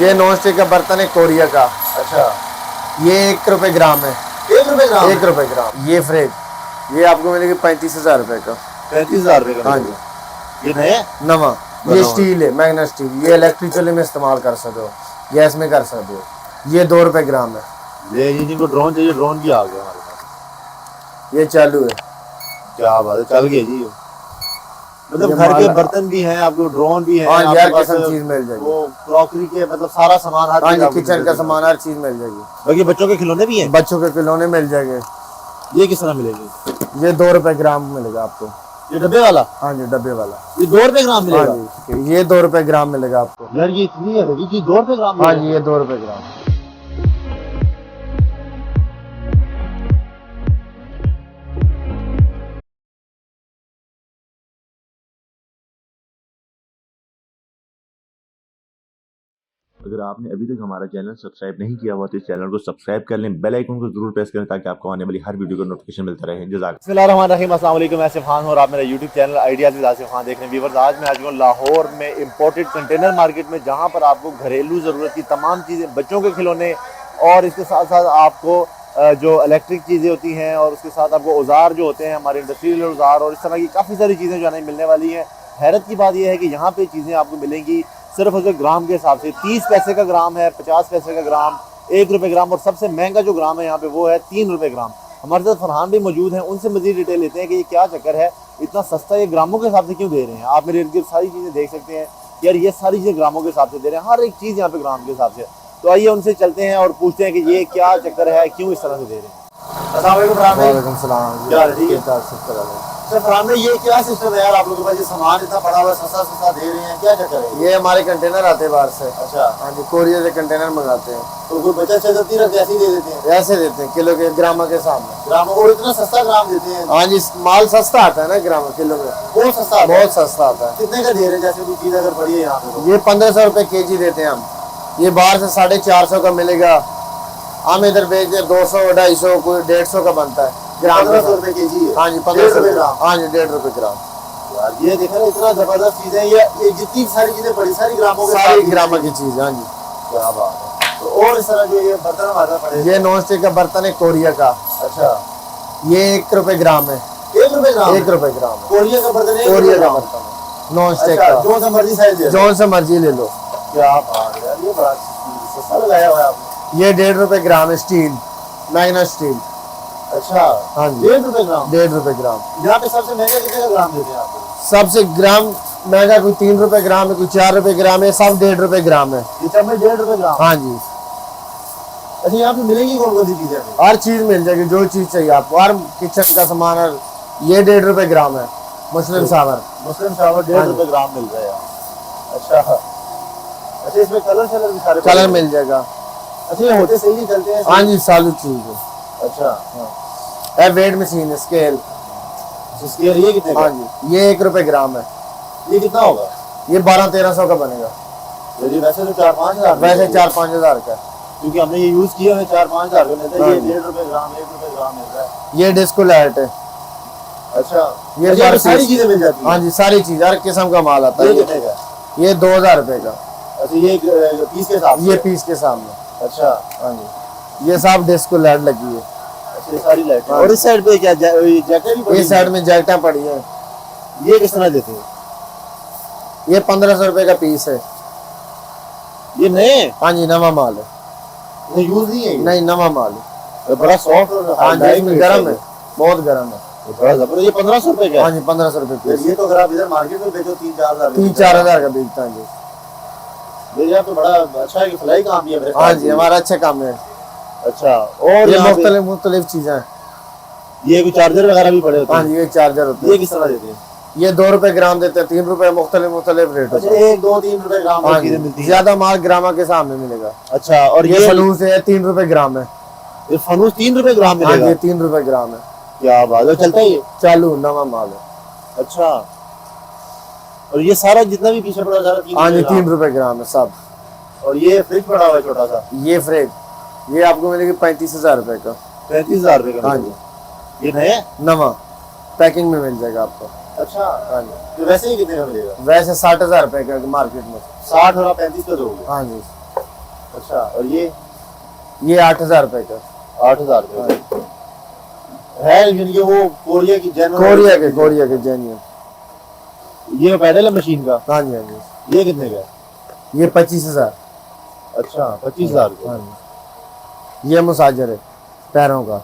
ये non stick का बर्तन है कोरिया का। अच्छा, ये 1 रुपए ग्राम है। 1 रुपए ग्राम? 1 रुपए ग्राम। ये फ्रेज ये आपको मिलेगी 35,000 रुपए का। 35,000 रुपए का? हाँ जी। ये नया नवा। ये स्टील है, मैग्ना स्टील। ये इलेक्ट्रिक चूल्हे में इस्तेमाल कर सकते हो, गैस में कर सकते हो। ये 2 रुपए ग्राम है। ये जिनको ड्रोन चाहिए, ड्रोन भी आ गया हमारे पास। ये चालू है। क्या बात है, चल गया जी। मतलब घर के बर्तन भी हैं, आपको ड्रोन भी है, हाँ, आपके हर पास किस्म चीज मिल जाएगी। वो क्रॉकरी के मतलब सारा सामान, हर हाँ जी, किचन का सामान हर चीज मिल जाएगी। बाकी बच्चों के खिलौने भी हैं? बच्चों के खिलौने मिल जाएंगे। ये किस तरह मिलेगी? ये 2 रुपए ग्राम मिलेगा आपको। ये डब्बे वाला? हाँ जी, डब्बे वाला। ये 2 रुपए ग्राम मिलेगा? हाँ जी, ये 2 रुपए ग्राम मिलेगा आपको। यार ये इतनी है कि 2 रुपए ग्राम? हाँ जी, ये 2 रुपए ग्राम। अगर आपने अभी तक हमारा चैनल सब्सक्राइब नहीं किया हुआ तो इस चैनल को सब्सक्राइब कर लें, बेल आइकन को जरूर प्रेस करें ताकि आपको आने वाली हर वीडियो का नोटिफिकेशन मिलता रहे। बिस्मिल्लाहिर्रहमानिर्रहीम, अस्सलाम वालेकुम। मैं आसिफ खान और आप मेरा YouTube channel ideas with Asif Khan देख रहे हैं। व्यूअर्स, आज मैं आ चुका हूँ लाहौर में इंपोर्टेड कंटेनर मार्केट में, जहाँ पर आपको घरेलू ज़रूरत की तमाम चीज़ें, बच्चों के खिलौने और इसके साथ साथ आपको जो इलेक्ट्रिक चीज़ें होती हैं और उसके साथ आपको औजार जो होते हैं, हमारे इंडस्ट्रियल औजार और इस तरह की काफ़ी सारी चीज़ें जो है ना मिलने वाली हैं। हैरत की बात यह है कि यहाँ पे चीज़ें आपको मिलेंगी सिर्फ अगर ग्राम के हिसाब से। 30 पैसे का ग्राम है, 50 पैसे का ग्राम, 1 रुपए ग्राम, और सबसे महंगा जो ग्राम है यहाँ पे वो है 3 रुपए ग्राम। हमारे साथ फरहान भी मौजूद हैं, उनसे मजीद डिटेल लेते हैं कि ये क्या चक्कर है, इतना सस्ता ये ग्रामों के हिसाब से क्यों दे रहे हैं। आप मेरे इर्द गिर्द सारी चीज़ें देख सकते हैं यार, ये सारी चीज़ें ग्रामों के हिसाब से दे रहे हैं, हर एक चीज़ यहाँ पे ग्राम के हिसाब से। तो आइए उनसे चलते हैं और पूछते हैं कि ये क्या चक्कर है, क्यों इस तरह से दे रहे हैं। वालेकुम सलाम। क्या ठीक है सर फरहान भाई, ये क्या सिस्टम है यार, आप लोगों के पास ये सामान इतना पड़ा हुआ, सस्ता सस्ता दे रहे हैं, क्या चक्कर है? ये हमारे कंटेनर आते हैं बाहर से। अच्छा। हाँ जी, कोरिया से कंटेनर मंगाते हैं। तो कोई बचत चलती रखते ऐसे ही दे देते हैं? ऐसे देते हैं, किलो के ग्राम के सामने। ग्राम और इतना सस्ता ग्राम देते हैं? हाँ जी, माल सस्ता आता है ना ग्राम किलो में, बहुत सस्ता, बहुत सस्ता आता है। कितने का दे रहे हैं? जैसे कोई चीज अगर पड़ी है यहाँ पे, ये 1500 रुपए केजी देते हैं हम। ये बाहर से 450 का मिलेगा, हम इधर बेचते 200, 250, कोई 150 का बनता है ग्राम। 1500 रुपए केजी है? हाँ जी, 1500 ग्राम? हाँ जी, 1.5 रुपए ग्राम। यार ये देखा ना, इतना जबरदस्त चीज है ये जितनी सारी चीजें पड़ी, सारी ग्रामों के सारी ग्राम की चीज। हाँ जी, क्या बात है। तो और इस तरह जो ये बर्तन हमारा पड़े, ये नॉन स्टिक का बर्तन है कोरिया का। अच्छा, ये 1 रुपए ग्राम है। 1 रुपए ग्राम? 1 रुपए ग्राम कोरिया का बर्तन है? कोरिया का बर्तन है, नॉन स्टिक का। जो सा मर्जी साइज दे, जो से मर्जी ले लो। क्या बात है यार, ये बड़ा सस्ता लगाया हुआ है आपने। ये 1.5 रुपए ग्राम है, स्टील, मैग्ना स्टील। अच्छा, हाँ जी, 1.5 रुपए ग्राम? 1.5 रुपए ग्राम। यहाँ पे सबसे महंगा कितने का ग्राम देते हैं आपको? सबसे ग्राम महंगा कोई 3 रुपए ग्राम है, कोई 4 रुपए ग्राम है, सब 1.5 रुपए ग्राम है। ये सब में 1.5 रुपए ग्राम? हाँ जी। अच्छा, यहाँ पे मिलेंगी कौन कौन सी चीजें? हर चीज मिल जाएगी, जो चीज चाहिए आपको, हर किचन का सामान। हर ये 1.5 रुपए ग्राम है, मुस्लिम सावर। मुस्लिम सावर 1.5 रुपए ग्राम मिल रहा है। अच्छा अच्छा, इसमें कलर शलर भी सारे कलर मिल जाएगा। अच्छा, ये होते सही नहीं चलते हैं? हाँ जी, सालू चीज है। अच्छा, है वेट मशीन है, स्केल। स्केल ये कितने का? हाँ जी, ये 1 रुपए ग्राम है। ये कितना होगा? ये 1200-1300 का बनेगा। ये वैसे तो 4-5 हजार, वैसे 4-5 हजार का, क्योंकि हमने ये यूज किया है, 4-5 हजार का मिलता है। ये हाँ। 1.5 रुपए ग्राम, 1 रुपए ग्राम मिल रहा है। ये डिस्को लाइट है। अच्छा, ये सारी चीजें मिल जाती है? हाँ जी, सारी चीज, हर किस्म का माल आता है। ये कितने का? ये 2000 रुपए का। अच्छा, ये पीस के साथ? ये पीस के सामने। अच्छा, हाँ जी, ये सब डिस्को लाइट लगी है। अच्छा, सारी लाइट। हाँ। और इस साइड पे क्या जैकेट भी पड़ी? इस साइड में जैकेटें पड़ी है। ये किस तरह देते हैं? ये 1500 रुपए का पीस है। ये नए? हाँ जी, नवा माल है। ये यूज नहीं है? नहीं, नवा माल है। ये बड़ा सॉफ्ट और हाँ जी, इसमें गर्म है, बहुत गर्म है। ये बड़ा जबरदस्त। ये 1500 रुपए का? हाँ जी, 1500 रुपए पीस। ये तो अगर आप इधर मार्केट में बेचो 3-4 हजार, 3-4 हजार का बिकता है जी। ये यहाँ पे बड़ा अच्छा है कि फ्लाई काम भी है मेरे हाँ जी, हमारा अच्छा काम है। अच्छा, और ये यहाँ पे मुख्तलिफ चीजें हैं। ये कोई चार्जर वगैरह भी पड़े होते हैं? हाँ जी, ये चार्जर होते ये हैं। किस तरह देते हैं? ये 2 रुपए ग्राम देते हैं, 3 रुपए, मुख्तलिफ रेट होते अच्छा, हैं। 1, 2, 3 रुपए ग्राम हाँ की चीजें जी, मिलती है? ज्यादा माल ग्रामा के सामने मिलेगा। अच्छा, और ये फनूस है, 3 रुपए ग्राम है। ये फनूस 3 रुपए ग्राम हाँ मिलेगा? जी, 3 रुपए ग्राम है। क्या बात है, चलता है ये? चालू नवा माल है। अच्छा, और ये सारा जितना भी पीछे पड़ा सारा 3 हाँ जी, 3 रुपए ग्राम है सब। और ये फ्रिज पड़ा हुआ है छोटा सा? ये फ्रेज ये आपको मिलेगी 35,000 रुपए का। 35,000 रुपए का? हाँ जी, ये नया नवा पैकिंग में मिल जाएगा आपको। अच्छा, हाँ जी, तो वैसे ही कितने का मिलेगा? वैसे 60,000 रुपए का मार्केट में। 60 और आप 35 का दोगे? हाँ जी, अच्छा, और ये 8,000 रुपए का। 8,000 रुपए है, यानी कि वो कोरिया की कोरिया के जेन्युइन। ये पैडल है मशीन का। हाँ जी, हाँ जी। ये कितने का है? ये 25,000। अच्छा, 25,000 रुपए। हाँ जी। ये मसाजर है पैरों का।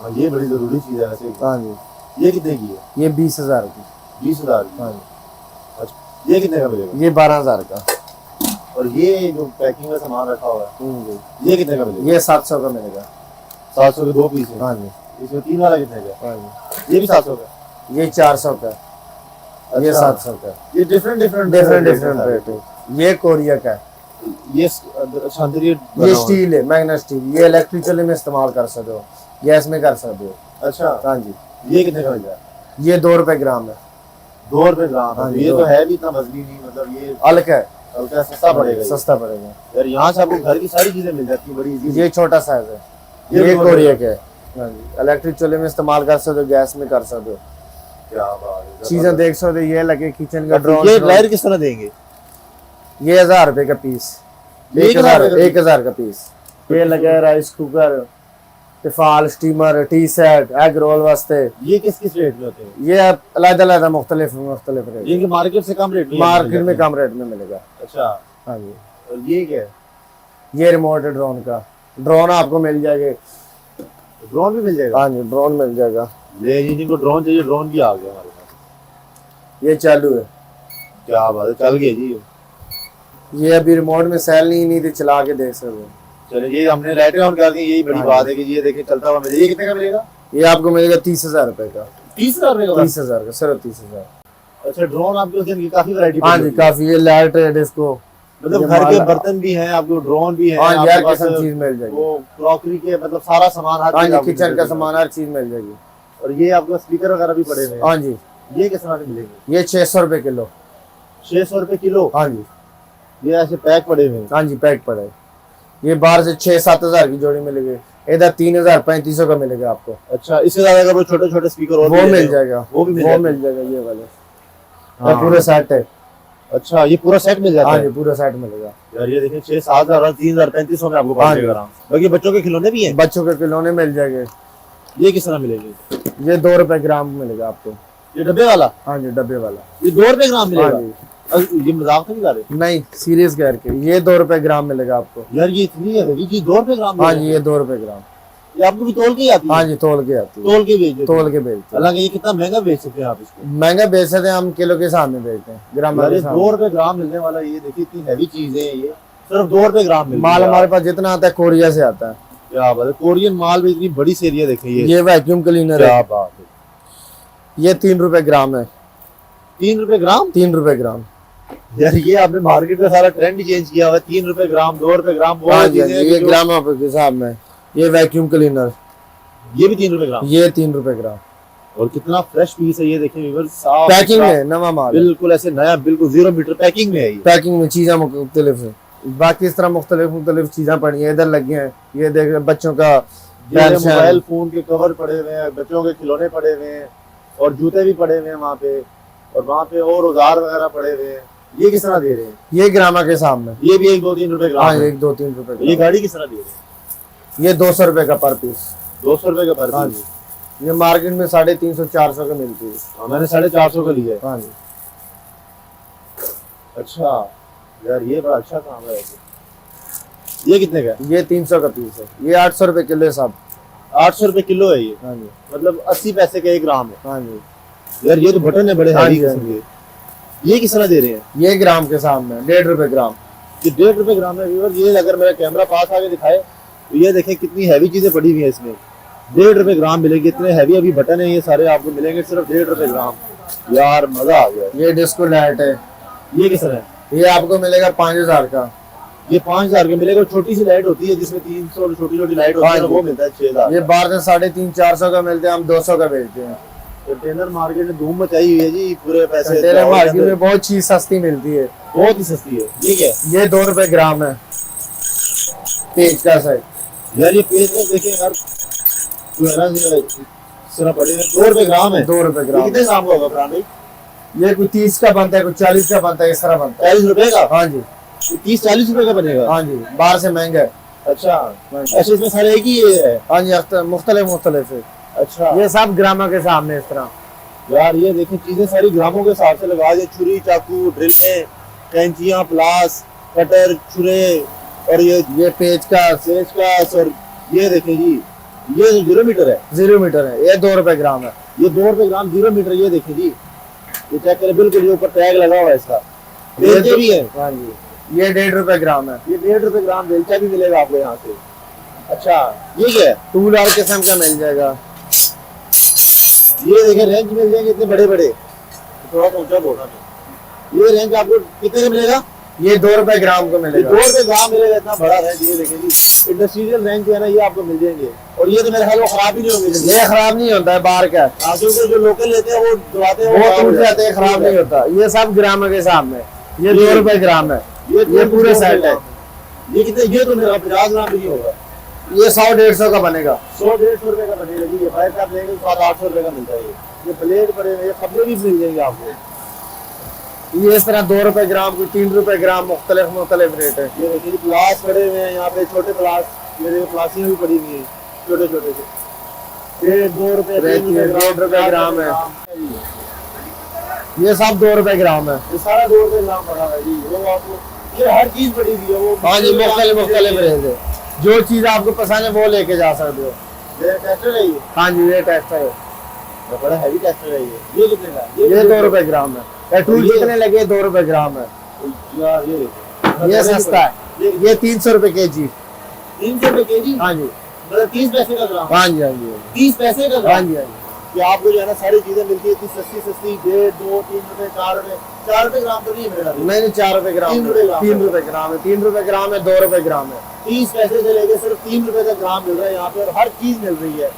हाँ, ये बड़ी जरूरी चीज है वैसे। हाँ जी। ये कितने की है? ये 20,000 की। 20,000 की। हाँ जी। अच्छा, ये कितने का मिलेगा? ये 12,000 का। और ये जो पैकिंग का सामान रखा हुआ है जी। ये कितने का मिलेगा? ये 700 का मिलेगा। 700 के 2 पीस है। हाँ जी। इसमें 3 वाला कितने का? हाँ जी। ये भी 700 का। ये 400 का। ये अच्छा। 700 का। ये डिफरेंट रेट है। ये कोरिया का है। ये अच्छा, अंदर ये स्टील है, मैग्नेट स्टील। ये इलेक्ट्रिक चूल्हे में इस्तेमाल कर सकते हो, गैस में कर सकते हो। अच्छा, हाँ जी। ये कितने का मिल रहा है? ये 2 रुपए ग्राम है। 2 रुपए ग्राम। हाँ जी, ये दो। तो है भी इतना मजबूत नहीं, मतलब ये हल्का है, हल्का सस्ता पड़ेगा। सस्ता पड़ेगा। यार यहाँ से आपको घर की सारी चीजें मिल जाती है बड़ी इजी। ये छोटा साइज है। ये ये दो कोरिया रुपए। का है। हाँ जी। इलेक्ट्रिक चूल्हे में इस्तेमाल कर सकते हो, गैस में कर सकते हो। क्या बात है। चीजें देख सकते हो। ये लगे किचन का ड्रोन। ये ड्रायर किस तरह देंगे? ये 1,000 रुपए का पीस। 1,000 का पीस। ये लगे rice cooker, Tefal, steamer, tea set, egg roll वास्ते। ये किस किस रेट में होते हैं? ये अलग-अलग मुख्तलिफ रेट। ये मार्केट से कम रेट में मार्केट में कम रेट में मिलेगा। अच्छा, हाँ जी। और ये क्या है? ये रिमोट है ड्रोन का। ड्रोन आपको मिल जाएगा। ड्रोन भी मिल जाएगा? हाँ जी, ड्रोन मिल जाएगा। ले जी, जिनको ड्रोन चाहिए ड्रोन भी आ गया हमारे पास। ये चालू है। क्या बात है, चल गया जी। ये अभी रिमोट में सेल नहीं थी, चला के देख सकते हो। चलिए, ये हमने लाइटें ऑन कर दी, यही बड़ी हाँ बात है कि ये देखिए चलता हुआ मिलेगा। ये कितने का मिलेगा? ये आपको मिलेगा 30,000 रुपए का। 30,000 रुपए का? 30,000 का, सिर्फ 30,000। अच्छा, ड्रोन आपके उस दिन की काफी वैरायटी। हाँ जी, काफी। ये लाइट है इसको, मतलब ये घर के माल- बर्तन भी हैं आपको, ड्रोन भी है हाँ आपके यार, पास, किसी चीज मिल जाएगी। वो क्रॉकरी के मतलब सारा सामान हर हाँ चीज जी, आपको किचन का मिलेगा। सामान हर चीज मिल जाएगी। और ये आपको स्पीकर वगैरह भी पड़े हुए हैं। हाँ जी। ये किस तरह के मिलेंगे? ये 600 रुपए किलो। 600 रुपए किलो? हाँ जी। ये ऐसे पैक पड़े हुए हैं। हाँ जी, पैक पड़ा है। ये बाहर से 6-7 हजार की जोड़ी मिलेगी। इधर 3,000-3,500 का मिलेगा आपको। अच्छा, इसके ज्यादा अगर वो छोटे छोटे स्पीकर और वो भी मिल लेते हो, जाएगा। वो भी वो मिल जाएगा। ये वाले हाँ। पूरा सेट है। अच्छा, ये पूरा सेट मिल जाता हाँ है? जी, पूरा सेट मिलेगा। यार ये देखिए 6-7 हजार, 3,000, 3,500 में आपको पड़ हाँ जाएगा आराम से। बाकी बच्चों के खिलौने भी हैं। बच्चों के खिलौने मिल जाएंगे। ये किस तरह मिलेंगे? ये 2 रुपए ग्राम मिलेगा आपको। ये डब्बे वाला? हाँ जी, डब्बे वाला। ये 2 रुपए ग्राम हाँ मिलेगा? जी। ये मजाक तो नहीं कर रहे? नहीं, सीरियस कह के ये 2 रुपए ग्राम मिलेगा आपको। यार ये इतनी है ये 2 रुपए ग्राम? हाँ जी, ये 2 रुपए ग्राम। ये आपको भी तोल के ही आती है? हाँ जी, तोल के आती है। तोल के बेच देते हैं? तोल के बेचते हैं। हालांकि ये कितना महंगा बेच सकते हैं आप इसको? महंगा बेच सकते हैं हम, किलो के हिसाब में बेचते हैं, ग्राम यार के ये हिसाब 2 में। रुपए ग्राम मिलने वाला, ये देखिए इतनी हैवी चीज है, ये सिर्फ 2 रुपए ग्राम मिल माल हमारे पास जितना आता है कोरिया से आता है। क्या बात है, कोरियन माल भी इतनी बड़ी सी एरिया देखिए। ये वैक्यूम क्लीनर क्या है। बात है। ये 3 रुपए ग्राम है। 3 रुपए ग्राम? 3 रुपए ग्राम। यार ये आपने मार्केट का सारा ट्रेंड चेंज किया हुआ है। 3 रुपए ग्राम, 2 रुपए ग्राम, वो हाँ जी, चीजें हैं ये कि जो- ग्राम के हिसाब में। ये वैक्यूम क्लीनर, ये भी 3 रुपए ग्राम? ये 3 रुपए ग्राम। और कितना फ्रेश पीस है ये देखिए व्यूअर्स, साफ पैकिंग सुथरा, में नवा माल है। बिल्कुल ऐसे नया, बिल्कुल 0 मीटर पैकिंग में है ये। पैकिंग में चीजें मुख्तलिफ है। बाकी इस तरह मुख्तलिफ चीजें पड़ी हैं, इधर लगी हैं। ये देख बच्चों का ये पेंशन। मोबाइल फोन के कवर पड़े हुए हैं, बच्चों के खिलौने पड़े हुए हैं, और जूते भी पड़े हुए हैं वहाँ पे, और वहाँ पे और औजार वगैरह पड़े हुए हैं। ये किस तरह दे रहे हैं? ये ग्रामा के सामने। ये भी 1-2-3 रुपए हाँ, ग्राम है। 1-2-3 रुपए ये ग्राम। गाड़ी किस तरह दे रहे हैं? ये 200 रुपए का पर पीस। 200 रुपए का पर हाँ पीस? जी। ये मार्केट में 350-400 का मिलती है। हाँ, मैंने 450 का लिया है। हाँ जी। अच्छा यार, ये बड़ा अच्छा काम है वैसे। ये कितने का है? ये 300 का पीस है। ये 800 रुपए किलो है सब। 800 रुपए किलो है ये? हाँ जी। मतलब 80 पैसे का 1 ग्राम है। हाँ जी। यार ये तो बटन है बड़े हाँ हैवी जी, किस्म के। ये किस तरह दे रहे हैं? ये ग्राम के सामने 1.5 रुपए ग्राम। ये 1.5 रुपए ग्राम है व्यूअर। ये अगर मेरा कैमरा पास आके दिखाए तो ये देखें कितनी हैवी चीजें पड़ी हुई है इसमें। 1.5 रुपए ग्राम मिलेगी, इतने हैवी अभी बटन है ये सारे आपको मिलेंगे सिर्फ 1.5 रुपए ग्राम। यार मजा आ गया। ये डिस्को लाइट है। ये किस तरह है? ये आपको मिलेगा 5,000 का। ये 5,000 का मिलेगा। छोटी सी लाइट होती है जिसमें 300 छोटी छोटी लाइट होती है ना, हाँ जी। वो मिलता है 6,000। ये बाहर से 350-400 का मिलते हैं, हम 200 का बेचते हैं। कंटेनर मार्केट में धूम मचाई हुई है जी, पूरे पैसे कंटेनर मार्केट में बहुत चीज सस्ती मिलती है। बहुत ही सस्ती है। ठीक है ये 2 रुपए ग्राम है पेज का सेट। यार, ये पेज में देखिए यार, जो है ना इस तरह पड़े हैं। 2 रुपए ग्राम है? 2 रुपए ये ग्राम। कितने ग्राम का होगा ब्रांड भाई? ये कोई 30 का बनता है, कोई 40 का बनता है, इस तरह बनता है। 40 रुपए का? हाँ जी। 30-40 रुपए का बनेगा? हाँ जी, बाहर से महंगा है। अच्छा हाँ जी। अच्छा, इसमें सारे एक ही ये है? हाँ जी, मुख्तलिफ मुख्तलिफ है। अच्छा ये सब ग्रामों के सामने इस तरह। यार ये देखिए चीजें सारी ग्रामों के हिसाब से लगा दी, छुरी चाकू ड्रिलें कैंचियां प्लास कटर छुरे और ये पेचकस और ये देखें जी ये 0 मीटर है। 0 मीटर है, ये 2 रुपए ग्राम है। ये 2 रुपए ग्राम 0 मीटर, ये देखें जी, ये चेक करें बिल्कुल, ये ऊपर टैग लगा हुआ है इसका। बेलचे भी है? हाँ जी, ये 1.5 रुपए ग्राम है। ये 1.5 रुपए ग्राम बेलचा भी मिलेगा आपको यहाँ से। अच्छा ये क्या है? टूल और किस्म का मिल जाएगा। ये देखें रेंज मिल जाएंगे इतने बड़े बड़े, थोड़ा सा ऊंचा बोलना है। ये रेंज आपको कितने का मिलेगा? ये 2 रुपए ग्राम को ये मिलेगा। 2 रुपए ग्राम मिलेगा, इतना बड़ा रेंज। ये देखें जी इंडस्ट्रियल रेंज जो है ना, ये आपको मिल जाएंगे। और ये तो मेरे ख्याल में खराब ही नहीं होंगे। ये खराब नहीं होता है, बाहर का। क्योंकि जो लोकल लेते हैं वो दबाते हैं, वो टूट जाते हैं, खराब नहीं होता। ये सब ग्राम के सामने। ये 2 रुपए ग्राम है। ये पूरे सेट है। ये कितने? ये तो मेरा 50 ग्राम भी नहीं होगा। ये 100-150 का बनेगा। 100-150 रुपए का बनेगा जी। ये भाई साहब लेंगे 700-800 रुपए का मिलता है। ये प्लेट पड़े हुए, ये कपड़े भी मिल जाएंगे आपको। ये इस तरह 2 रुपए ग्राम की 3 रुपए ग्राम मुख्तलिफ रेट है। ये देखिए प्लास पड़े हुए हैं यहाँ पे, छोटे प्लास, मेरे प्लासियाँ भी पड़ी हुई हैं छोटे छोटे से। ये 2 रुपए 1.5 रुपए ग्राम है। ये सब 2 रुपए ग्राम है। ये सारा 2 रुपए ग्राम पड़ा है जी। वो आपको ये हर चीज पड़ी हुई है। वो हाँ जी, मुख्तलिफ रेट है। जो चीज आपको पसंद है वो लेके जा सकते हो। ये टेस्टर है ये? हाँ जी, ये टेस्टर है। ये बड़ा हैवी टेस्टर है ये कितने का? ये 2 रुपए ग्राम है। पेट्रोल कितने लगे? 2 रुपए ग्राम है। यार ये देखो, ये सस्ता है। ये 300 रुपए केजी। 300 रुपए केजी? हाँ जी, मतलब 30 पैसे का ग्राम? हाँ जी, हाँ जी, 30 पैसे का हाँ ग्राम? जी, हाँ जी। कि आपको जो है ना सारी चीजें मिलती है इतनी सस्ती सस्ती, 1.5, 2, 3 रुपए, 4 रुपए। 4 रुपए ग्राम तो नहीं मिलेगा? नहीं, 4 रुपए ग्राम। 3 रुपए ग्राम। 3 रुपए ग्राम है। 3 रुपए ग्राम है, 2 रुपए ग्राम है। 30 पैसे से लेके सिर्फ 3 रुपए का ग्राम मिल रहा है यहाँ पे, और हर चीज मिल रही है।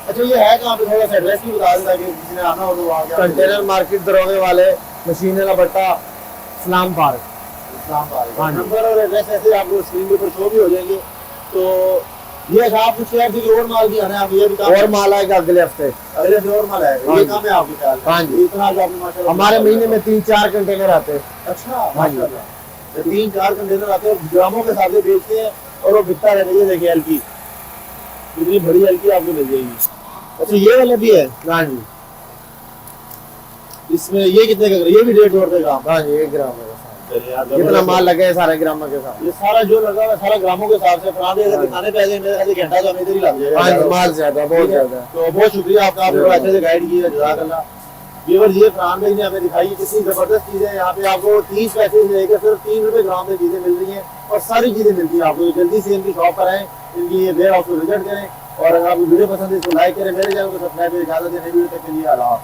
अच्छा ये है कहाँ पे? थोड़ा सा एड्रेस भी बता दें ताकि किसी ने आना हो तो वहाँ क्या? कंटेनर मार्केट दरोगे वाले, मशीन का बट्टा, इस्लाम पार्क। इस्लाम पार्क। हाँ जी। नंबर और एड्रेस ऐसे आपको स्क्रीन के ऊपर शो भी हो जाएंगे। तो ये अच्छा, आप कुछ कह रहे थे कि और माल भी आना है, आप ये भी काम और माल आएगा अगले हफ्ते। अगले हफ्ते और माल आएगा? हाँ ये जी। काम है आपके ख्याल में? हाँ जी। इतना जो आपने माशाल्लाह हमारे महीने में 3-4 कंटेनर आते हैं। अच्छा हाँ जी। माशाल्लाह। 3-4 कंटेनर आते हैं, ग्रामों के हिसाब से बेचते हैं और वो बिकता रहता है। ये देखिए एलकी, इतनी बड़ी एलकी आपको मिल जाएगी। अच्छा ये वाला भी है? हाँ जी, इसमें ये कितने का? ये भी 1.5 रुपए ग्राम? हाँ जी, 1 ग्राम है। चलिए यार, कितना माल लगे है सारे ग्रामों के साथ। ये सारा जो लगा हुआ है सारा ग्रामों के हिसाब से। फराम अगर दिखाने पे आए मेरे ख्याल से घंटा तो हमें इधर ही लग जाएगा। हाँ जी, माल ज्यादा, बहुत ज्यादा। तो बहुत शुक्रिया आपका, आपने बड़ा अच्छे से गाइड किया, जज़ाकल्लाह। व्यूअर्स ये फरहान भाई ने हमें दिखाई कितनी जबरदस्त चीजें हैं। यहाँ पे आपको 30 पैसे से लेकर सिर्फ 3 रुपए ग्राम में चीजें मिल रही हैं और सारी चीजें मिलती हैं आपको। जल्दी से इनकी शॉप पर आए, इनकी ये वेयर हाउस को विजिट करें, और अगर आपको वीडियो पसंद है इसको लाइक करें, मेरे चैनल को सब्सक्राइब करें। इजाजत दें, नई वीडियो तक के लिए अल्लाह हाफ़िज़।